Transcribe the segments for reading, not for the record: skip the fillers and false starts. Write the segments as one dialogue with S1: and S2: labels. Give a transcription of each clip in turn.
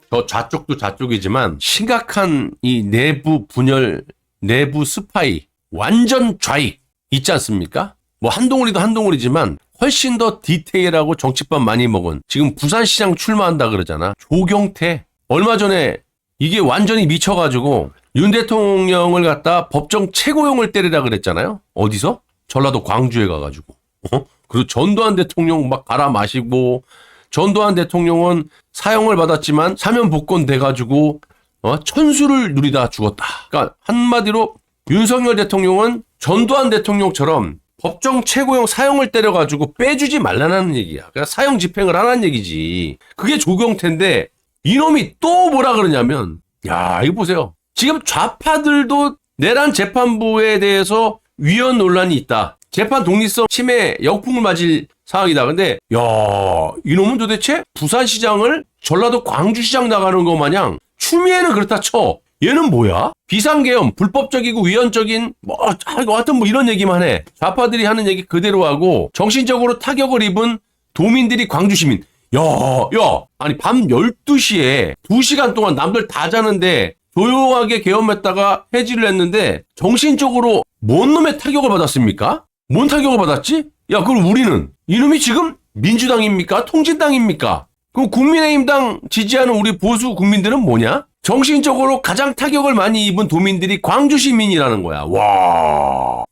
S1: 저 좌쪽도 좌쪽이지만 심각한 이 내부 분열, 내부 스파이, 완전 좌익 있지 않습니까? 뭐 한동훈이도 한동훈이지만 훨씬 더 디테일하고 정치밥 많이 먹은 지금 부산시장 출마한다 그러잖아. 조경태. 얼마 전에 이게 완전히 미쳐가지고 윤 대통령을 갖다 법정 최고형을 때리라 그랬잖아요. 어디서? 전라도 광주에 가가지고. 그리고 전두환 대통령 막 갈아 마시고, 전두환 대통령은 사형을 받았지만 사면 복권 돼가지고 천수를 누리다 죽었다. 그러니까 한마디로 윤석열 대통령은 전두환 대통령처럼 법정 최고형 사형을 때려가지고 빼주지 말라는 얘기야. 그러니까 사형 집행을 하라는 얘기지. 그게 조경태인데 이놈이 또 뭐라 그러냐면, 야, 이거 보세요. 지금 좌파들도 내란 재판부에 대해서 위헌 논란이 있다. 재판 독립성 침해 역풍을 맞을 상황이다. 근데 야, 이놈은 도대체 부산시장을 전라도 광주시장 나가는 것 마냥 추미애는 그렇다 쳐. 얘는 뭐야? 비상계엄, 불법적이고 위헌적인 하여튼 뭐 이런 얘기만 해. 좌파들이 하는 얘기 그대로 하고 정신적으로 타격을 입은 도민들이 광주시민. 야, 아니 밤 12시에 2시간 동안 남들 다 자는데 조용하게 계엄했다가 해지를 했는데 정신적으로 뭔 놈의 타격을 받았습니까? 뭔 타격을 받았지? 야, 그럼 우리는 이놈이 지금 민주당입니까? 통진당입니까? 그럼 국민의힘당 지지하는 우리 보수 국민들은 뭐냐? 정신적으로 가장 타격을 많이 입은 도민들이 광주 시민이라는 거야. 와.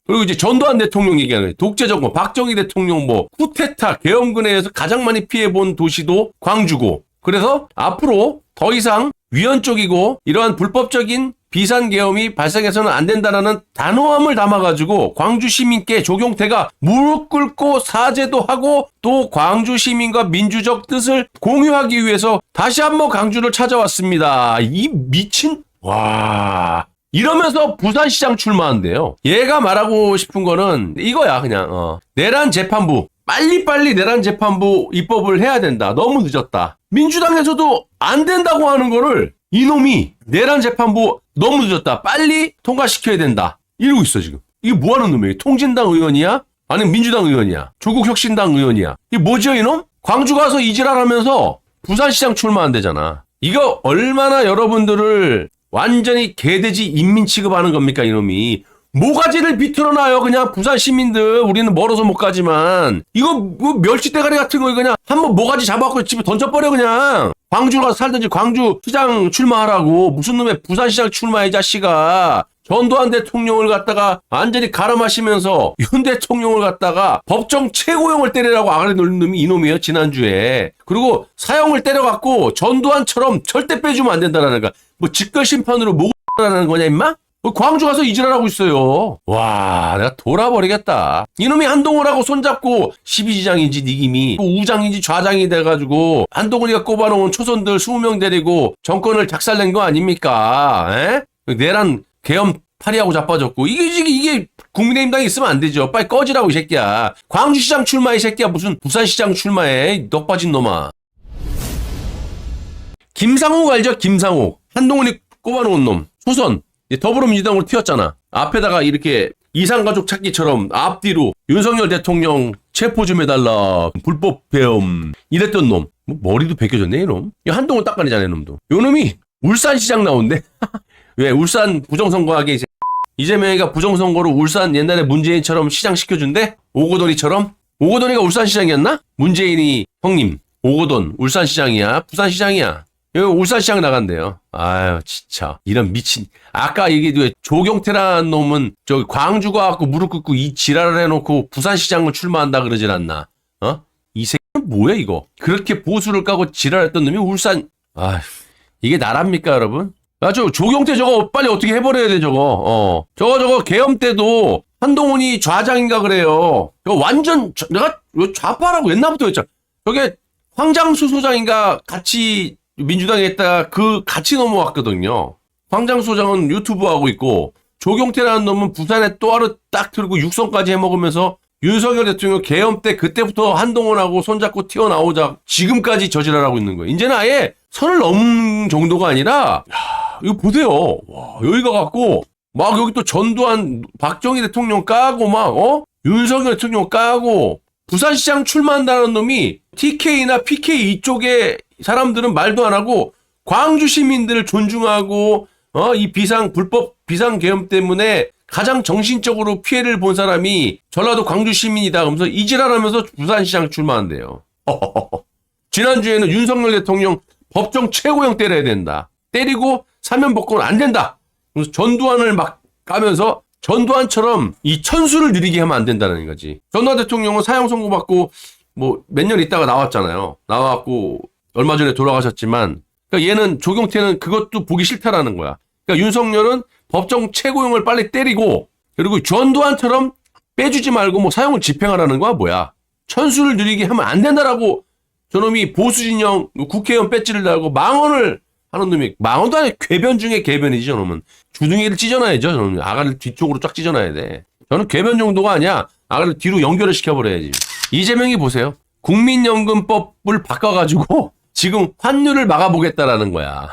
S1: 그리고 이제 전두환 대통령 얘기하는 거예요. 독재정권, 박정희 대통령 뭐 쿠데타, 계엄군에서 가장 많이 피해본 도시도 광주고. 그래서 앞으로 더 이상 위헌적이고 이러한 불법적인 비상계엄이 발생해서는 안 된다라는 단호함을 담아가지고 광주 시민께 조경태가 무릎 꿇고 사죄도 하고 또 광주 시민과 민주적 뜻을 공유하기 위해서 다시 한번 광주를 찾아왔습니다. 이 미친, 와. 이러면서 부산시장 출마한대요. 얘가 말하고 싶은 거는 이거야, 그냥. 내란 재판부. 빨리빨리 내란 재판부 입법을 해야 된다. 너무 늦었다. 민주당에서도 안 된다고 하는 거를 이놈이 내란 재판부 너무 늦었다. 빨리 통과시켜야 된다. 이러고 있어, 지금. 이게 뭐 하는 놈이에요? 통진당 의원이야? 아니면 민주당 의원이야? 조국혁신당 의원이야? 이게 뭐죠, 이놈? 광주 가서 이지랄 하면서 부산시장 출마한대잖아. 이거 얼마나 여러분들을 완전히 개돼지 인민 취급하는 겁니까, 이놈이. 모가지를 비틀어놔요. 그냥 부산 시민들. 우리는 멀어서 못 가지만. 이거 뭐 멸치 대가리 같은 거 그냥 한번 모가지 잡아갖고 집에 던져버려 그냥. 광주 가서 살든지 광주 시장 출마하라고. 무슨 놈의 부산시장 출마해 자식아. 전두환 대통령을 갖다가 완전히 갈아 마시면서 윤 대통령을 갖다가 법정 최고형을 때리라고 아가리 놀린 놈이 이놈이에요. 지난주에. 그리고 사형을 때려갖고 전두환처럼 절대 빼주면 안 된다라는 거. 뭐 직권심판으로 뭐라는 거냐 임마? 광주 가서 이지랄하고 있어요. 와, 내가 돌아버리겠다. 이놈이 한동훈하고 손잡고 12지장인지 니김이 우장인지 좌장이 돼가지고 한동훈이가 꼽아놓은 초선들 20명 데리고 정권을 작살낸 거 아닙니까? 에? 내란 계엄 파리하고 자빠졌고 이게 국민의힘당에 있으면 안 되죠. 빨리 꺼지라고 이 새끼야. 광주시장 출마해 이 새끼야. 무슨 부산시장 출마해. 넉 빠진 놈아. 김상욱 알죠? 김상욱. 한동훈이 꼽아놓은 놈. 초선. 더불어민주당으로 튀었잖아. 앞에다가 이렇게 이산가족 찾기처럼 앞뒤로 윤석열 대통령 체포 좀 해달라. 불법 배엄. 이랬던 놈. 뭐 머리도 벗겨졌네 이놈. 한동훈 닦아내잖아 이놈도. 요놈이 울산시장 나온대. 왜? 울산 부정선거하게 이재명이가 부정선거로 울산 옛날에 문재인처럼 시장 시켜준대? 오고돈이처럼? 오고돈이가 울산시장이었나? 문재인이 형님 오고돈 울산시장이야? 부산시장이야? 여기 울산시장 나간대요. 아유 진짜 이런 미친. 아까 얘기해 조경태라는 놈은 저기 광주 가갖고 무릎 꿇고 이 지랄을 해놓고 부산시장을 출마한다 그러질 않나? 이 새끼는 뭐야 이거? 그렇게 보수를 까고 지랄했던 놈이 울산. 아휴 이게 나랍니까 여러분? 저 조경태 저거 빨리 어떻게 해버려야 돼 저거. 저거 계엄 때도 한동훈이 좌장인가 그래요. 저거 완전 내가 좌파라고 옛날부터 했잖아. 저게 황장수 소장인가 같이 민주당에 있다가 같이 넘어왔거든요. 황장수 소장은 유튜브 하고 있고 조경태라는 놈은 부산에 또 하루 딱 들고 육성까지 해먹으면서 윤석열 대통령 계엄 때 그때부터 한동훈하고 손잡고 튀어나오자 지금까지 저지랄하고 있는 거예요. 이제는 아예 선을 넘은 정도가 아니라 이거 보세요. 와, 여기 가갖고 막 여기 또 전두환 박정희 대통령 까고 막 윤석열 대통령 까고 부산시장 출마한다는 놈이 TK나 PK 이쪽의 사람들은 말도 안 하고 광주 시민들을 존중하고 이 불법 비상계엄 때문에 가장 정신적으로 피해를 본 사람이 전라도 광주 시민이다 그러면서 이지랄하면서 부산시장 출마한대요. 지난주에는 윤석열 대통령 법정 최고형 때려야 된다. 때리고 사면 복권 안 된다. 그래서 전두환을 막 까면서 전두환처럼 이 천수를 누리게 하면 안 된다는 거지. 전두환 대통령은 사형 선고받고 뭐 몇 년 있다가 나왔잖아요. 나와갖고 얼마 전에 돌아가셨지만 그러니까 얘는 조경태는 그것도 보기 싫다라는 거야. 그러니까 윤석열은 법정 최고형을 빨리 때리고 그리고 전두환처럼 빼주지 말고 뭐 사형을 집행하라는 거야 뭐야. 천수를 누리게 하면 안 된다라고 저놈이 보수진영 국회의원 배지를 달고 망언을 하는 놈이 망언도 아니고 궤변 중에 궤변이지 저놈은. 주둥이를 찢어놔야죠. 저놈은 아가를 뒤쪽으로 쫙 찢어놔야 돼. 저는 궤변 정도가 아니야. 아가를 뒤로 연결을 시켜버려야지. 이재명이 보세요. 국민연금법을 바꿔가지고 지금 환율을 막아보겠다라는 거야.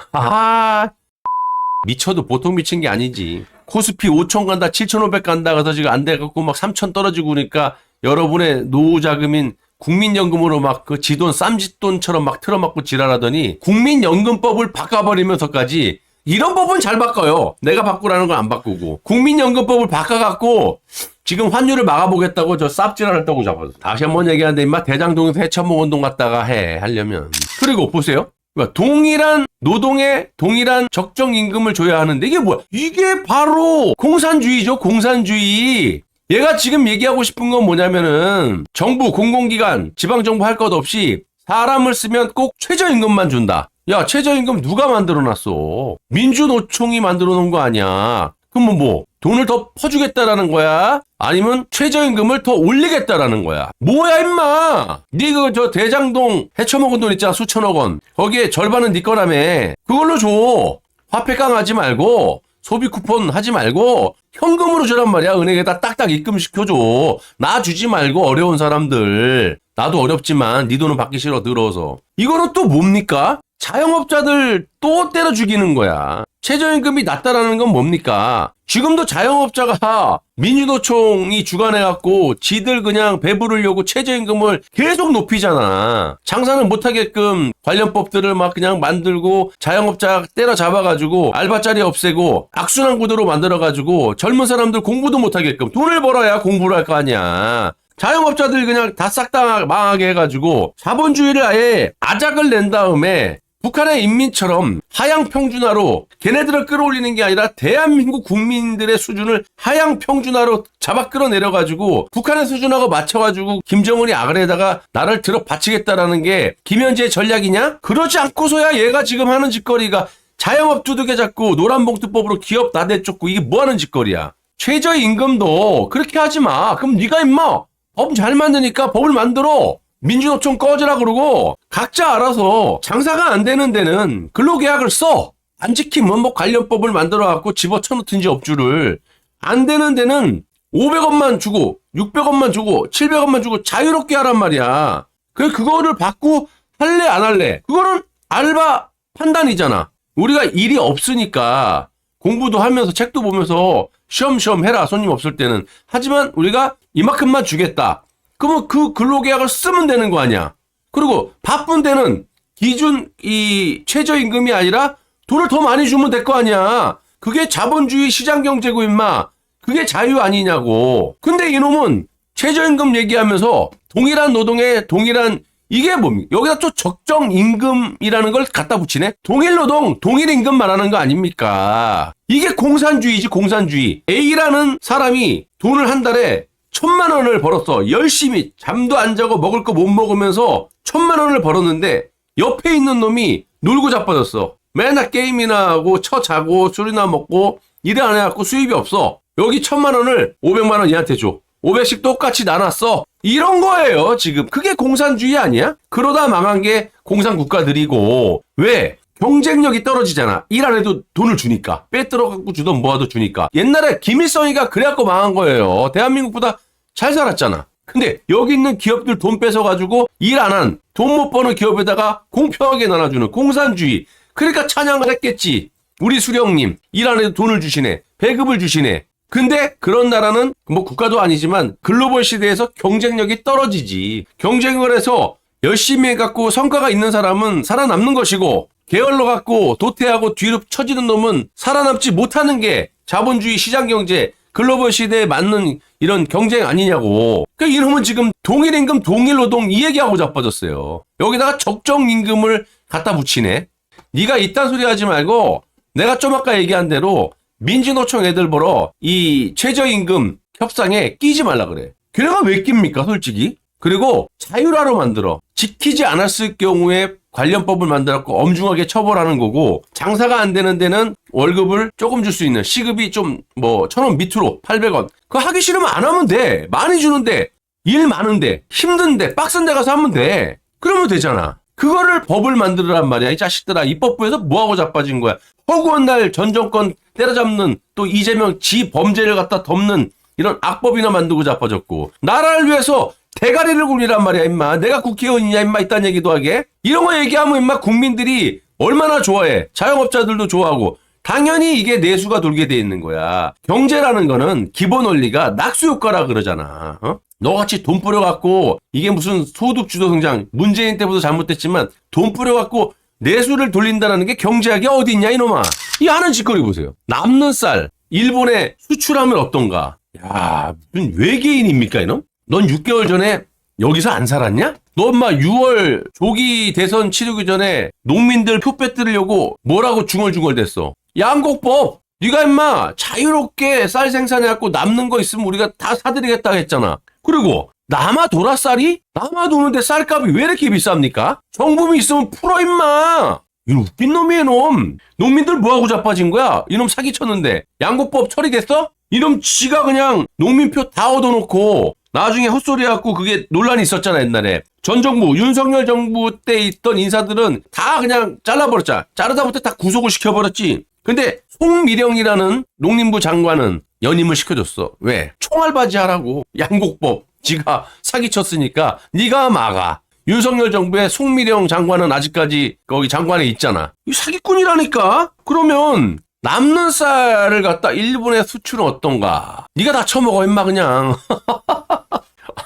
S1: 미쳐도 보통 미친 게 아니지. 코스피 5천 간다 7,500 간다 그래서 지금 안 돼갖고 막 3천 떨어지고 그러니까 여러분의 노후 자금인 국민연금으로 막 그 지돈 쌈짓돈처럼 막 틀어막고 지랄하더니 국민연금법을 바꿔버리면서까지 이런 법은 잘 바꿔요. 내가 바꾸라는 건 안 바꾸고 국민연금법을 바꿔갖고 지금 환율을 막아보겠다고 저 쌉지랄했다고 잡았어. 다시 한번 얘기하는데 임마 대장동에서 해천목운동 갔다가 하려면 그리고 보세요. 그러니까 동일한 노동에 동일한 적정 임금을 줘야 하는데 이게 뭐야? 이게 바로 공산주의죠. 공산주의. 얘가 지금 얘기하고 싶은 건 뭐냐면은 정부, 공공기관, 지방정부 할 것 없이 사람을 쓰면 꼭 최저임금만 준다. 야, 최저임금 누가 만들어놨어? 민주노총이 만들어놓은 거 아니야. 그럼 뭐 돈을 더 퍼주겠다라는 거야? 아니면 최저임금을 더 올리겠다라는 거야? 뭐야 임마! 니 저 대장동 헤쳐먹은 돈 있잖아 수천억 원. 거기에 절반은 니 거라며. 그걸로 줘. 화폐 깡하지 말고 소비 쿠폰 하지 말고 현금으로 주란 말이야. 은행에다 딱딱 입금시켜줘. 나 주지 말고 어려운 사람들. 나도 어렵지만 네 돈은 받기 싫어 더러워서. 이거는 또 뭡니까? 자영업자들 또 때려 죽이는 거야. 최저임금이 낮다라는 건 뭡니까? 지금도 자영업자가 민주노총이 주관해갖고 지들 그냥 배부르려고 최저임금을 계속 높이잖아. 장사는 못하게끔 관련법들을 막 그냥 만들고 자영업자 때려잡아가지고 알바자리 없애고 악순환 구도로 만들어가지고 젊은 사람들 공부도 못하게끔 돈을 벌어야 공부를 할 거 아니야. 자영업자들 그냥 다 싹 다 망하게 해가지고 자본주의를 아예 아작을 낸 다음에 북한의 인민처럼 하향 평준화로 걔네들을 끌어올리는 게 아니라 대한민국 국민들의 수준을 하향 평준화로 잡아 끌어내려가지고 북한의 수준하고 맞춰가지고 김정은이 아그레에다가 나를 들어 바치겠다라는 게 김현재의 전략이냐? 그러지 않고서야 얘가 지금 하는 짓거리가 자영업 두둑에 잡고 노란봉투법으로 기업 다 내쫓고 이게 뭐하는 짓거리야? 최저임금도 그렇게 하지 마. 그럼 네가 임마 법 잘 만드니까 법을 만들어. 민주노총 꺼지라 그러고 각자 알아서 장사가 안 되는 데는 근로계약을 써. 안 지키면 뭐 관련법을 만들어갖고 집어쳐놓든지 업주를. 안 되는 데는 500원만 주고 600원만 주고 700원만 주고 자유롭게 하란 말이야. 그거를 받고 할래 안 할래. 그거는 알바 판단이잖아. 우리가 일이 없으니까 공부도 하면서 책도 보면서 쉬엄쉬엄 해라. 손님 없을 때는. 하지만 우리가 이만큼만 주겠다. 그러면 그 근로계약을 쓰면 되는 거 아니야. 그리고 바쁜 데는 기준 이 최저임금이 아니라 돈을 더 많이 주면 될 거 아니야. 그게 자본주의 시장경제고 임마. 그게 자유 아니냐고. 근데 이놈은 최저임금 얘기하면서 동일한 노동에 동일한 이게 뭡니까? 여기다 또 적정임금이라는 걸 갖다 붙이네. 동일노동, 동일임금 말하는 거 아닙니까? 이게 공산주의지 공산주의. A라는 사람이 돈을 한 달에 1,000만 원을 벌었어. 열심히 잠도 안 자고 먹을 거 못 먹으면서 1,000만 원을 벌었는데 옆에 있는 놈이 놀고 자빠졌어. 맨날 게임이나 하고 자고 술이나 먹고 일 안 해갖고 수입이 없어. 여기 1,000만 원을 500만 원 얘한테 줘. 500씩 똑같이 나눴어. 이런 거예요 지금. 그게 공산주의 아니야? 그러다 망한 게 공산국가들이고. 왜? 경쟁력이 떨어지잖아. 일 안 해도 돈을 주니까. 빼들어갖고 주던 뭐하도 주니까. 옛날에 김일성이가 그래갖고 망한 거예요. 대한민국보다 잘 살았잖아. 근데 여기 있는 기업들 돈 뺏어가지고 일 안 한, 돈 못 버는 기업에다가 공평하게 나눠주는 공산주의. 그러니까 찬양을 했겠지. 우리 수령님 일 안 해도 돈을 주시네. 배급을 주시네. 근데 그런 나라는 뭐 국가도 아니지만 글로벌 시대에서 경쟁력이 떨어지지. 경쟁을 해서 열심히 해갖고 성과가 있는 사람은 살아남는 것이고 게을러 갖고 도태하고 뒤로 처지는 놈은 살아남지 못하는 게 자본주의 시장경제 글로벌 시대에 맞는 이런 경쟁 아니냐고. 그러니까 이놈은 지금 동일임금 동일노동 이 얘기하고 자빠졌어요. 여기다가 적정임금을 갖다 붙이네. 네가 이딴 소리 하지 말고 내가 좀 아까 얘기한 대로 민주노총 애들 보러 이 최저임금 협상에 끼지 말라 그래. 걔네가 왜 낍니까 솔직히. 그리고 자율화로 만들어. 지키지 않았을 경우에 관련법을 만들었고 엄중하게 처벌하는 거고 장사가 안 되는 데는 월급을 조금 줄 수 있는 시급이 좀 뭐 1,000원 밑으로 800원. 그거 하기 싫으면 안 하면 돼. 많이 주는데 일 많은데 힘든데 빡센 데 가서 하면 돼. 그러면 되잖아. 그거를 법을 만들으란 말이야. 이 자식들아. 입법부에서 뭐하고 자빠진 거야. 허구한 날 전 정권 때려잡는 또 이재명 지 범죄를 갖다 덮는 이런 악법이나 만들고 자빠졌고 나라를 위해서 대가리를 굴리란 말이야 임마. 내가 국회의원이냐 임마 이딴 얘기도 하게. 이런 거 얘기하면 임마 국민들이 얼마나 좋아해. 자영업자들도 좋아하고. 당연히 이게 내수가 돌게 돼 있는 거야. 경제라는 거는 기본 원리가 낙수효과라 그러잖아. 너같이 돈 뿌려갖고 이게 무슨 소득주도 성장 문재인 때부터 잘못됐지만 돈 뿌려갖고 내수를 돌린다는 게 경제학이 어디 있냐 이놈아. 이 하는 짓거리 보세요. 남는 쌀 일본에 수출하면 어떤가. 야 무슨 외계인입니까 이놈? 넌 6개월 전에 여기서 안 살았냐? 너 엄마 6월 조기 대선 치르기 전에 농민들 표 빼뜨리려고 뭐라고 중얼중얼댔어. 양곡법. 네가 임마 자유롭게 쌀 생산해갖고 남는 거 있으면 우리가 다 사드리겠다 했잖아. 그리고 남아돌아 쌀이? 남아도는데 쌀값이 왜 이렇게 비쌉니까? 정부미 있으면 풀어 임마. 이놈 웃긴 놈이에요 놈. 농민들 뭐하고 자빠진 거야? 이놈 사기쳤는데 양곡법 처리됐어? 이놈 지가 그냥 농민표 다 얻어놓고 나중에 헛소리 해갖고 그게 논란이 있었잖아 옛날에. 전 정부 윤석열 정부 때 있던 인사들은 다 그냥 잘라버렸잖아. 자르다부터 다 구속을 시켜버렸지. 근데 송미령이라는 농림부 장관은 연임을 시켜줬어. 왜? 총알바지 하라고. 양곡법 지가 사기쳤으니까 네가 막아. 윤석열 정부의 송미령 장관은 아직까지 거기 장관에 있잖아. 이 사기꾼이라니까. 그러면 남는 쌀을 갖다 일본에 수출은 어떤가? 네가 다 처먹어 임마 그냥.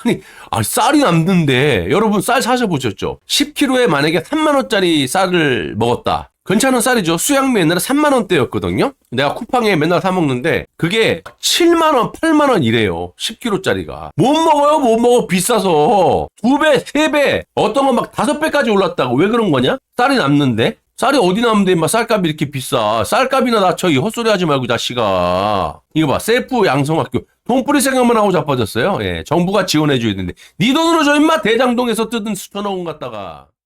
S1: 아니 쌀이 남는데 여러분 쌀 사셔보셨죠? 10kg에 만약에 3만원짜리 쌀을 먹었다. 괜찮은 쌀이죠. 수양미 옛날에 3만원대였거든요. 내가 쿠팡에 맨날 사 먹는데 그게 7만원, 8만원 이래요. 10kg짜리가. 못 먹어요. 못 먹어. 비싸서. 2배, 3배. 어떤 건 막 5배까지 올랐다고. 왜 그런 거냐? 쌀이 남는데. 쌀이 어디 남는데 인마 쌀값이 이렇게 비싸. 쌀값이나 낮춰. 이 헛소리 하지 말고 자식아. 이거 봐. 셀프 양성학교. 돈 뿌릴 생각만 하고 자빠졌어요. 예, 정부가 지원해줘야 되는데. 네 돈으로 저 인마 대장동에서 뜯은 수천억 원 갖다가.